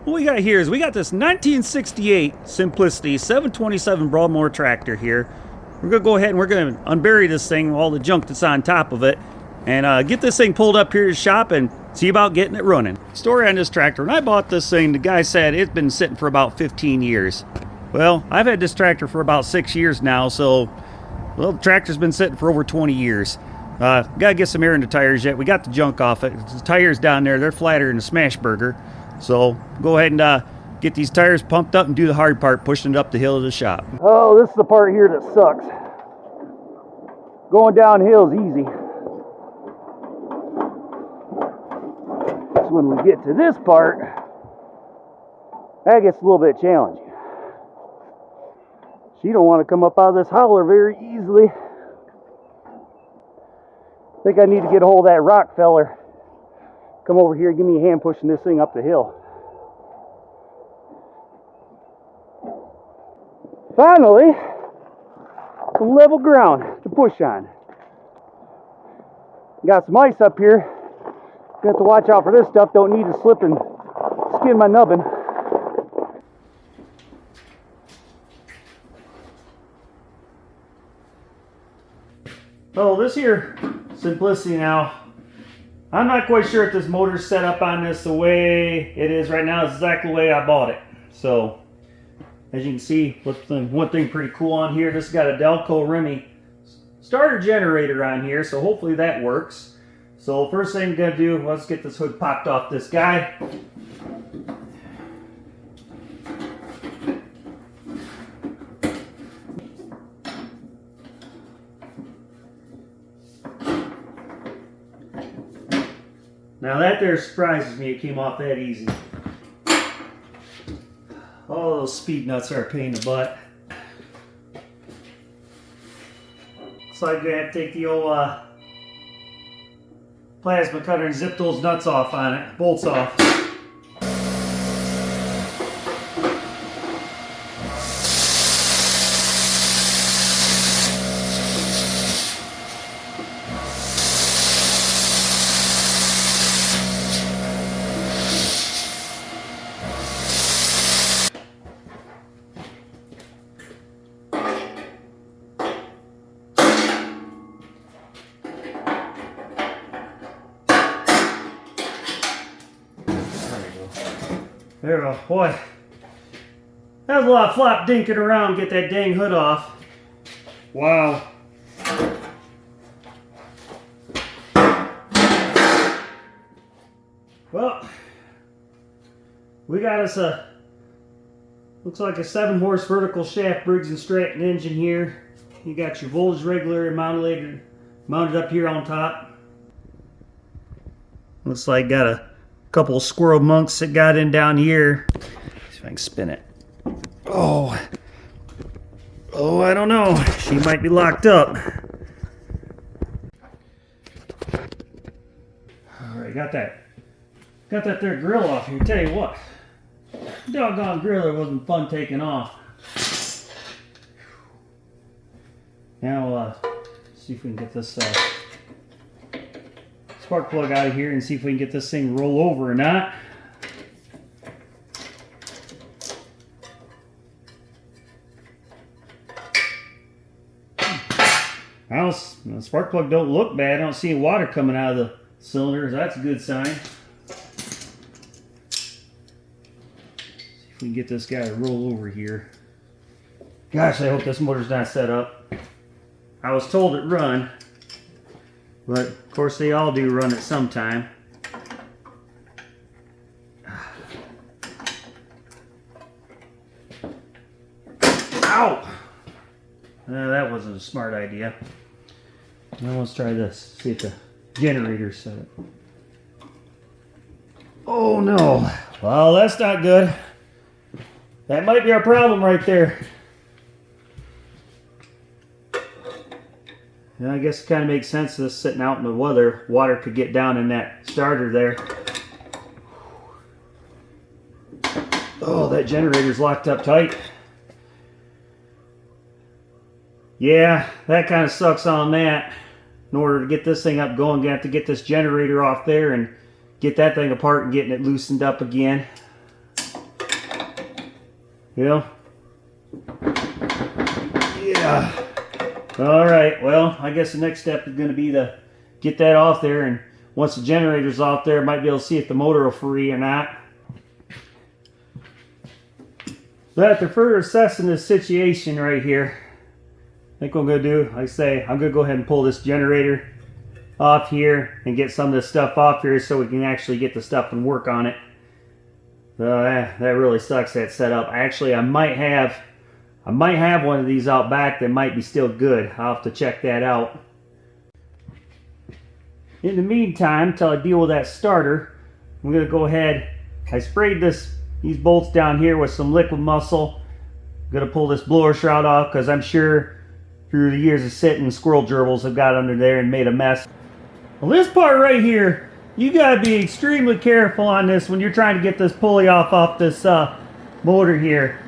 What we got here is we got this 1968 Simplicity 727 Broadmoor tractor here. We're going to go ahead and we're going to unbury this thing, all the junk that's on top of it, and get this thing pulled up here to the shop and see about getting it running. Story on this tractor: when I bought this thing, the guy said it's been sitting for about 15 years. Well, I've had this tractor for about 6 years now, so well, the tractor's been sitting for over 20 years. Gotta get some air in the tires yet. We got the junk off it. The tires down there, they're flatter than a smash burger. So go ahead and get these tires pumped up and do the hard part, pushing it up the hill to the shop. Oh, this is the part here that sucks. Going downhill is easy. So when we get to this part, that gets a little bit challenging. She don't want to come up out of this holler very easily. I think I need to get a hold of that rock feller. Come over here, give me a hand pushing this thing up the hill. Finally, some level ground to push on. Got some ice up here. Got to watch out for this stuff. Don't need to slip and skin my nubbin. Oh, this here Simplicity now, I'm not quite sure if this motor's set up on this the way it is right now. It's exactly the way I bought it. So, as you can see, one thing pretty cool on here, this has got a Delco Remy starter generator on here, so hopefully that works. So first thing I'm going to do, let's get this hood popped off this guy. Now that there surprises me, it came off that easy. All those speed nuts are a pain in the butt. So I'm going to have to take the old plasma cutter and zip those nuts off on it, bolts off. There we go. Boy, that was a lot of flop dinking around to get that dang hood off. Wow. Well, we got us a, looks like a 7-horse vertical shaft Briggs & Stratton engine here. You got your voltage regulator mounted up here on top. Looks like got a couple of squirrel monks that got in down here. See if I can spin it. Oh, I don't know. She might be locked up. All right, got that there grill off here. Tell you what, doggone griller wasn't fun taking off. Now, see if we can get this spark plug out of here and see if we can get this thing roll over or not. The spark plug don't look bad. I don't see any water coming out of the cylinders. That's a good sign. See if we can get this guy to roll over here. Gosh, I hope this motor's not set up. I was told it run. But, of course, they all do run at some time. Ow! That wasn't a smart idea. Now let's try this. See if the generator's set up. Oh, no. Well, that's not good. That might be our problem right there. Yeah, I guess it kind of makes sense this sitting out in the weather. Water could get down in that starter there. Oh, that generator's locked up tight. Yeah, that kind of sucks on that. In order to get this thing up going, I'm going to have to get this generator off there and get that thing apart and getting it loosened up again. Yeah. Yeah. All right, well, I guess the next step is going to be to get that off there, and once the generator's off there, I might be able to see if the motor will free or not. But after further assessing this situation right here, I think what I'm going to do, like I say, I'm going to go ahead and pull this generator off here and get some of this stuff off here so we can actually get the stuff and work on it. That really sucks, that setup. Actually, I might have one of these out back that might be still good. I'll have to check that out. In the meantime, until I deal with that starter, I'm going to go ahead. I sprayed these bolts down here with some liquid muscle. I'm going to pull this blower shroud off because I'm sure through the years of sitting, squirrel gerbils have got under there and made a mess. Well, this part right here, you got to be extremely careful on this when you're trying to get this pulley off this motor here.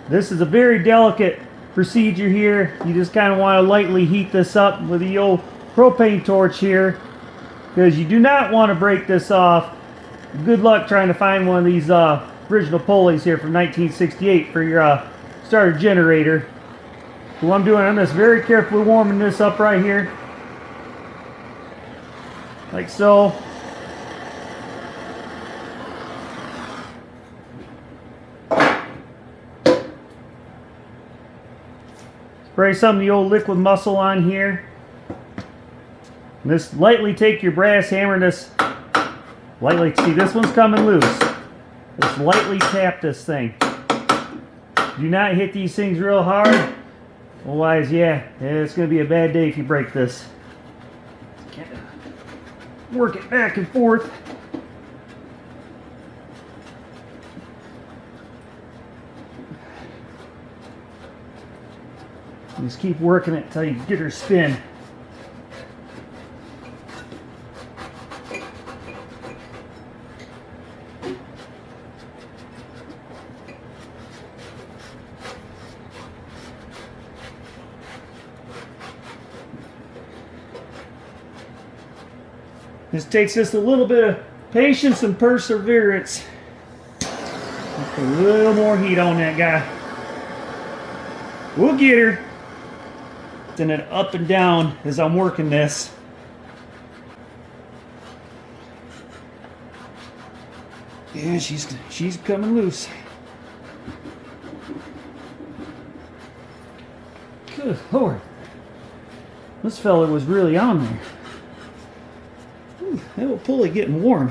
This is a very delicate procedure here. You just kind of want to lightly heat this up with the old propane torch here, because you do not want to break this off. Good luck trying to find one of these original pulleys here from 1968 for your starter generator. So what I'm doing, I'm just very carefully warming this up right here, like so. Spray some of the old liquid muscle on here. And just lightly take your brass hammer and just lightly, see this one's coming loose. Just lightly tap this thing. Do not hit these things real hard. Otherwise, yeah, it's going to be a bad day if you break this. Work it back and forth. Just keep working it until you get her spin. This takes just a little bit of patience and perseverance. Just a little more heat on that guy. We'll get her. Then it up and down as I'm working this. Yeah, she's coming loose. Good Lord. This fella was really on there. Ooh, that old pulley getting warm.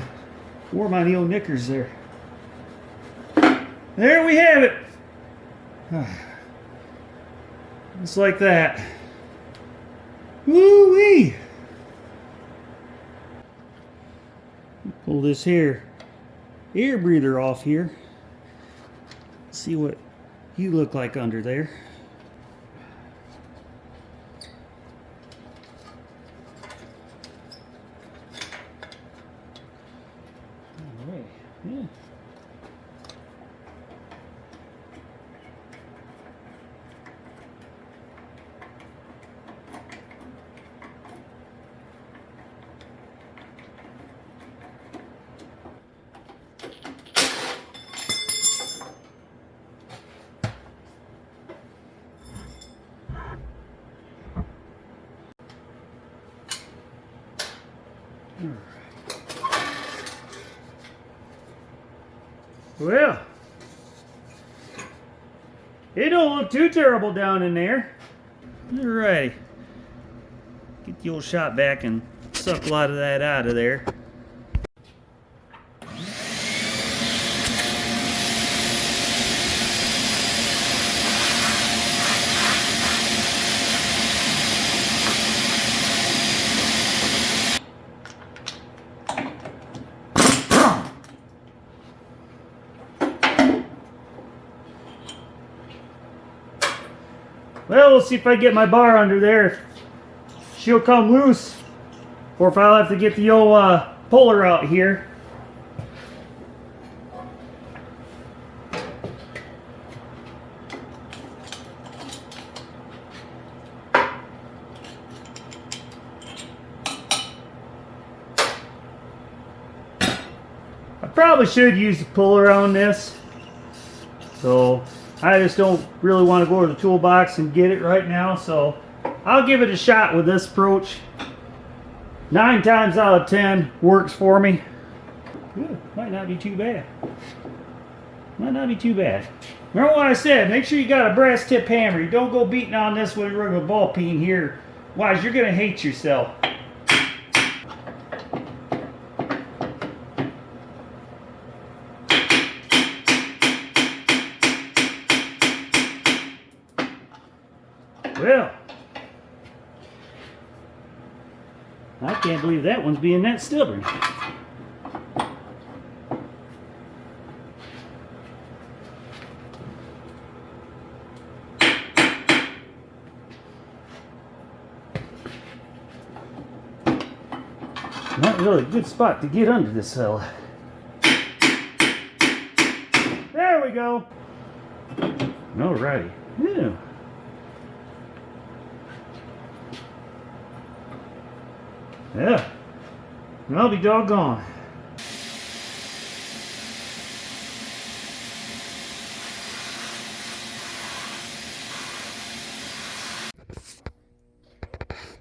Warm on the old knickers there. There we have it. Just like that. Woo-wee! Pull this here air breather off here. See what you look like under there. All right. Yeah. Well, it don't look too terrible down in there. Alrighty. Get the old shot back and suck a lot of that out of there. Well, we'll see if I get my bar under there, if she'll come loose, or if I'll have to get the old puller out here. I probably should use the puller on this, so I just don't really want to go to the toolbox and get it right now, so I'll give it a shot with this approach. 9 times out of 10 works for me. Ooh, might not be too bad. Might not be too bad. Remember what I said, make sure you got a brass tip hammer. You don't go beating on this when you're running a ball peen here. Otherwise, you're going to hate yourself. Well, I can't believe that one's being that stubborn. Not really a good spot to get under this fella. There we go. Alrighty. Yeah. Yeah. I'll be doggone.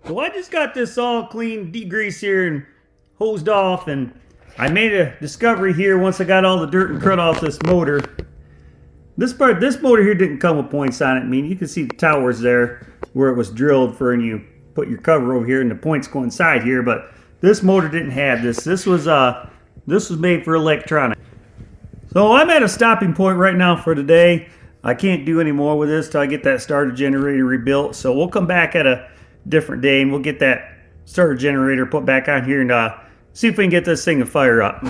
So I just got this all clean, degreased here and hosed off, and I made a discovery here once I got all the dirt and crud off this motor. This motor here didn't come with points on it. I mean, you can see the towers there where it was drilled for, and you put your cover over here and the points go inside here, but this motor didn't have this. This was made for electronic. So I'm at a stopping point right now for today. I can't do any more with this till I get that starter generator rebuilt. So we'll come back at a different day and we'll get that starter generator put back on here and see if we can get this thing to fire up.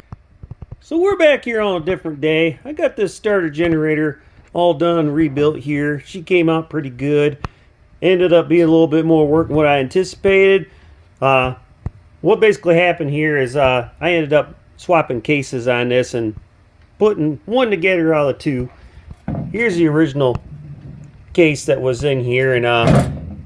So we're back here on a different day. I got this starter generator all done, rebuilt here. She came out pretty good. Ended up being a little bit more work than what I anticipated. What basically happened here is I ended up swapping cases on this and putting one together out of two. Here's the original case that was in here, and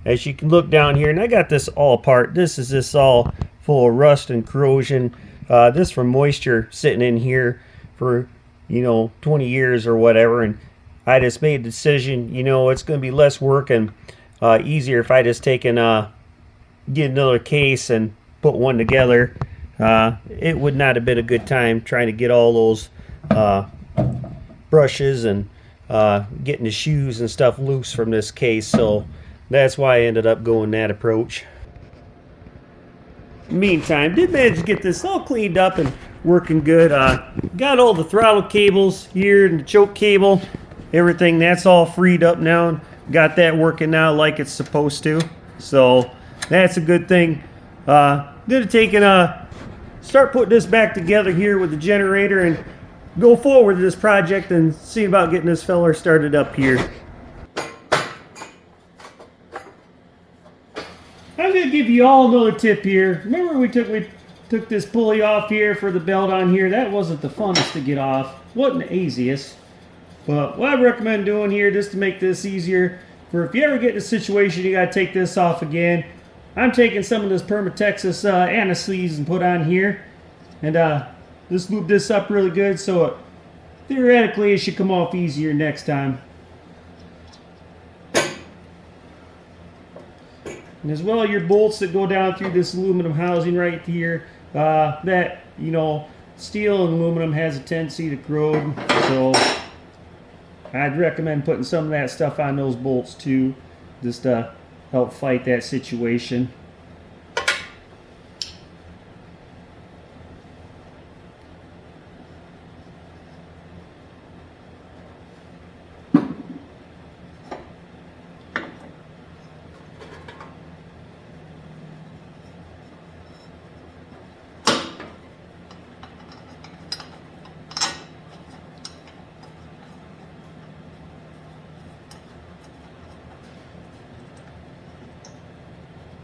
as you can look down here, and I got this all apart. This is all full of rust and corrosion. This from moisture sitting in here for 20 years or whatever, and I just made a decision, it's going to be less work and easier if I just take and get another case and put one together. It would not have been a good time trying to get all those brushes and getting the shoes and stuff loose from this case, so that's why I ended up going that approach. Meantime, did manage to get this all cleaned up and working good. Got all the throttle cables here and the choke cable, everything that's all freed up now, and got that working now like it's supposed to, so that's a good thing. Gonna take and start putting this back together here with the generator and go forward with this project and see about getting this feller started up here. I'm gonna give you all another tip here. Remember we took this pulley off here for the belt on here? That wasn't the funnest to get off. Wasn't the easiest. But what I recommend doing here, just to make this easier, for if you ever get in a situation you gotta take this off again, I'm taking some of this Perma-Texas anti-seize and put on here, and just lube this up really good so it theoretically it should come off easier next time. And as well, your bolts that go down through this aluminum housing right here, that steel and aluminum has a tendency to corrode, so I'd recommend putting some of that stuff on those bolts too, just to help fight that situation.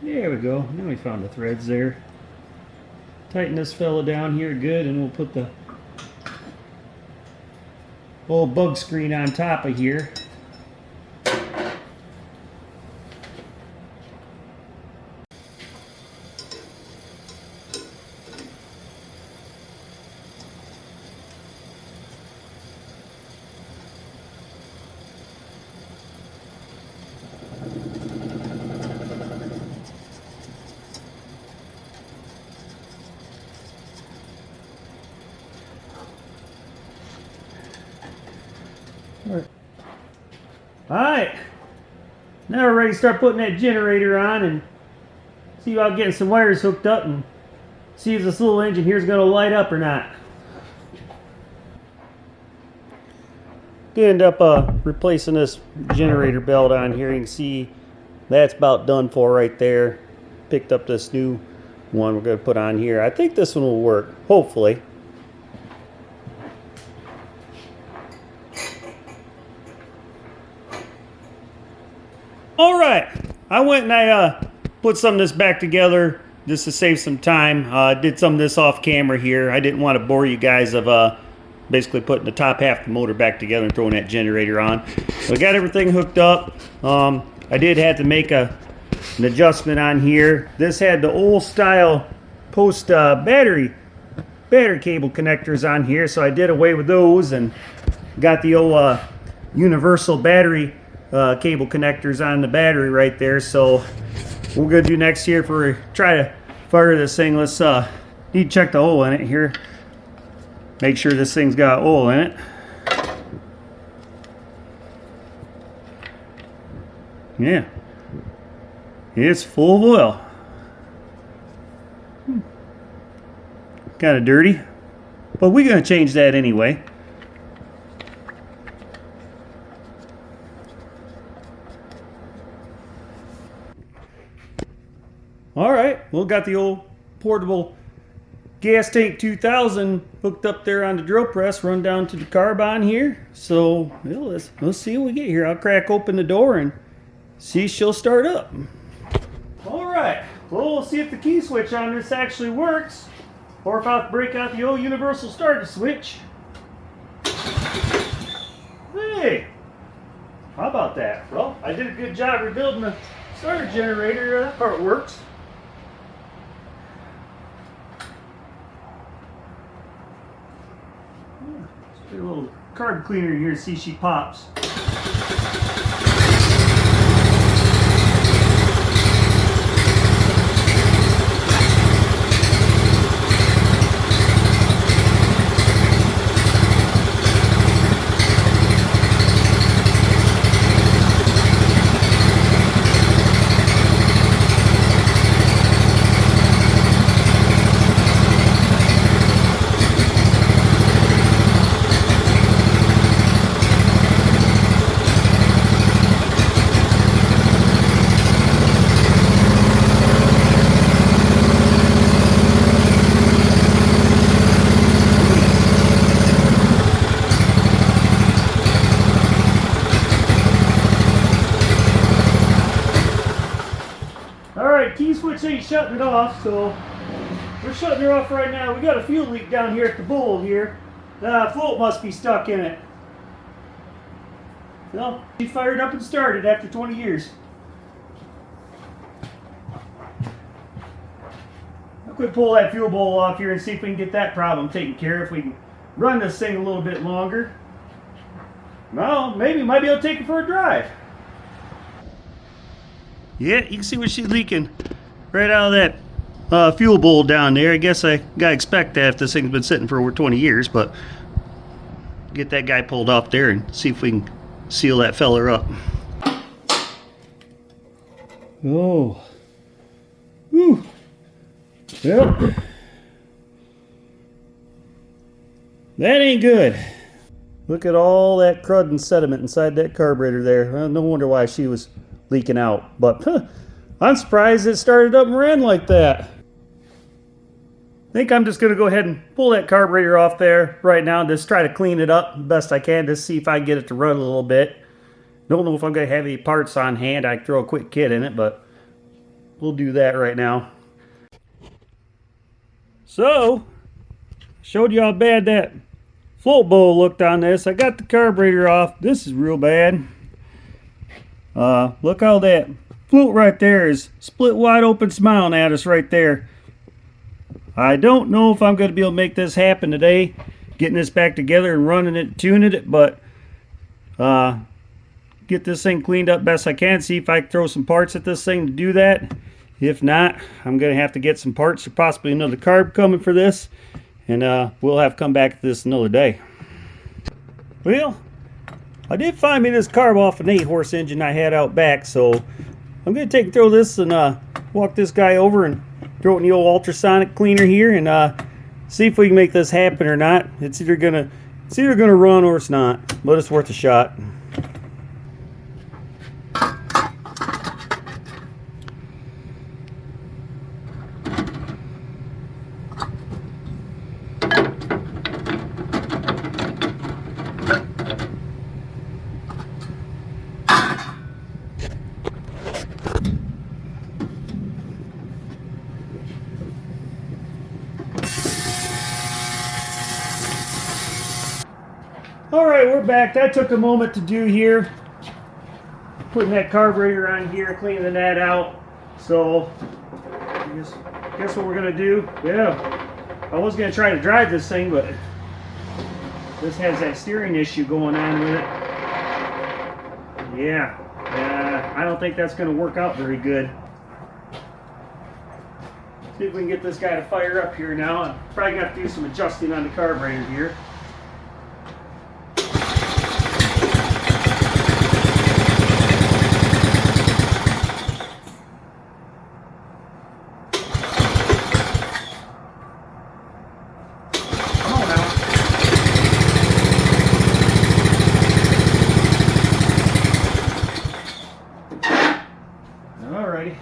There we go. Now we found the threads there. Tighten this fella down here good, and we'll put the old bug screen on top of here. Alright. Now we're ready to start putting that generator on and see about getting some wires hooked up and see if this little engine here is going to light up or not. End up replacing this generator belt on here. You can see that's about done for right there. Picked up this new one we're going to put on here. I think this one will work, hopefully. Alright, I went and I put some of this back together just to save some time. Did some of this off camera here. I didn't want to bore you guys of basically putting the top half of the motor back together and throwing that generator on. So I got everything hooked up. I did have to make an adjustment on here. This had the old style post battery cable connectors on here, so I did away with those and got the old universal battery cable connectors on the battery right there. So what we're gonna do next here for try to fire this thing, let's need to check the oil in it here. Make sure this thing's got oil in it. Yeah, it's full of oil. Kind of dirty, but we're gonna change that anyway. All right, well, got the old portable gas tank 2000 hooked up there on the drill press, run down to the carb on here. So let's see what we get here. I'll crack open the door and see if she'll start up. All right, well, we'll see if the key switch on this actually works, or if I have to break out the old universal starter switch. Hey, how about that? Well, I did a good job rebuilding the starter generator. That part works. Let's put a little carb cleaner here to see if she pops. Key switch ain't shutting it off, so we're shutting her off right now. We got a fuel leak down here at the bowl here. The float must be stuck in it. Well, she fired up and started after 20 years. I'll quick pull that fuel bowl off here and see if we can get that problem taken care of. If we can run this thing a little bit longer. Well, maybe might be able to take it for a drive. Yeah, you can see where she's leaking right out of that fuel bowl down there. I guess I gotta expect that if this thing's been sitting for over 20 years, but get that guy pulled off there and see if we can seal that feller up. Oh. Whew. Yep. That ain't good. Look at all that crud and sediment inside that carburetor there. Well, no wonder why she was leaking out, but I'm surprised it started up and ran like that. I think I'm just going to go ahead and pull that carburetor off there right now and just try to clean it up the best I can to see if I can get it to run a little bit. Don't know if I'm going to have any parts on hand. I can throw a quick kit in it, but we'll do that right now. So, showed you how bad that float bowl looked on this. I got the carburetor off. This is real bad. Look how that float right there is split wide open smiling at us right there. I don't know if I'm going to be able to make this happen today, getting this back together and running it, tuning it, but get this thing cleaned up best I can, see if I can throw some parts at this thing to do that. If not, I'm going to have to get some parts or possibly another carb coming for this, and we'll have to come back to this another day. Well, I did find me this carb off an 8-horse engine I had out back, so I'm going to throw this and walk this guy over and throw it in the old ultrasonic cleaner here and see if we can make this happen or not. It's either gonna run or it's not, but it's worth a shot. Alright, we're back. That took a moment to do here. Putting that carburetor on here, cleaning that out. So, guess what we're going to do? Yeah, I was going to try to drive this thing, but this has that steering issue going on with it. Yeah, I don't think that's going to work out very good. See if we can get this guy to fire up here now. I'm probably going to have to do some adjusting on the carburetor here. Alrighty.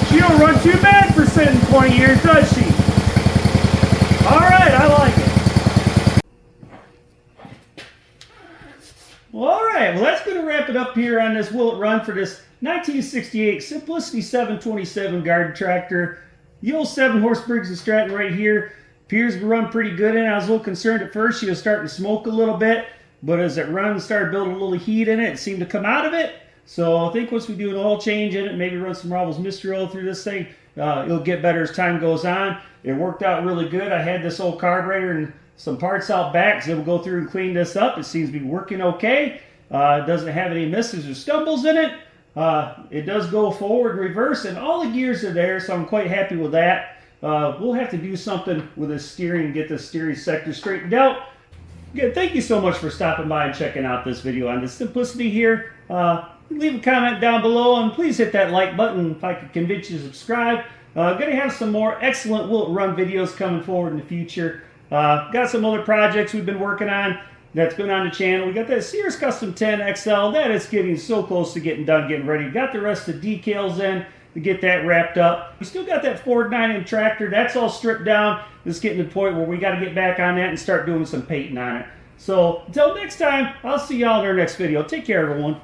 She don't run too bad for sitting 20 years, does she? Alright, I like it. Well, alright, well that's going to wrap it up here on this Will It Run for this 1968 Simplicity 727 garden tractor. The old 7-horse Briggs & Stratton right here appears to run pretty good, and I was a little concerned at first she was starting to smoke a little bit, but as it runs, started building a little heat in it. It seemed to come out of it. So I think once we do an oil change in it, maybe run some Marvel's Mystery Oil through this thing, it'll get better as time goes on. It worked out really good. I had this old carburetor and some parts out back, so we'll go through and clean this up. It seems to be working okay. It doesn't have any misses or stumbles in it. It does go forward, reverse, and all the gears are there, so I'm quite happy with that. We'll have to do something with the steering and get the steering sector straightened out. Again, thank you so much for stopping by and checking out this video on the Simplicity here. Leave a comment down below, and please hit that like button if I could convince you to subscribe. Going to have some more excellent Will It Run videos coming forward in the future. Got some other projects we've been working on that's been on the channel. We got that Sears Custom 10 XL. That is getting so close to getting done, getting ready. Got the rest of the decals in to get that wrapped up. We still got that Ford 9-inch tractor. That's all stripped down. It's getting to the point where we got to get back on that and start doing some painting on it. So until next time, I'll see y'all in our next video. Take care, everyone.